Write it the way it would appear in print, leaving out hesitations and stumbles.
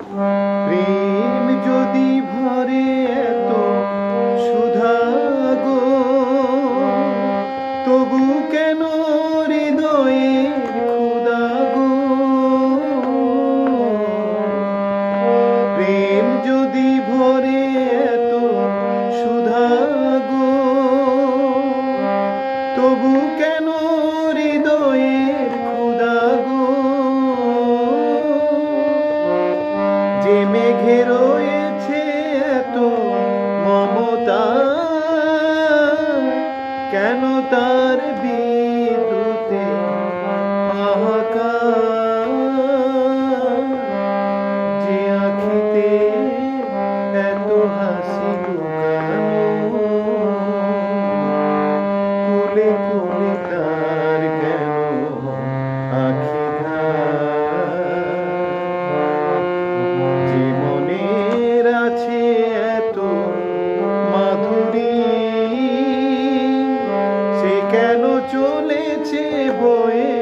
প্রেম যদি ভরে এত সুধা গো, তবু কেন হৃদয়ের ক্ষুধা গো? প্রেম যদি ভরে এত সুধা গো, তবু কেন হৃদয়ের ক্ষুধা গো? যে মেঘে রয়েছে এত মমতা, কেন তার বিদ্যুতে হাহাকার? যে আঁখিতে এত হাসি লুকানো, কুলে কুলে তার কেন আঁখি ধার? যে মনের আছে এত মাধুরী, সে কেন চলেছে বয়ে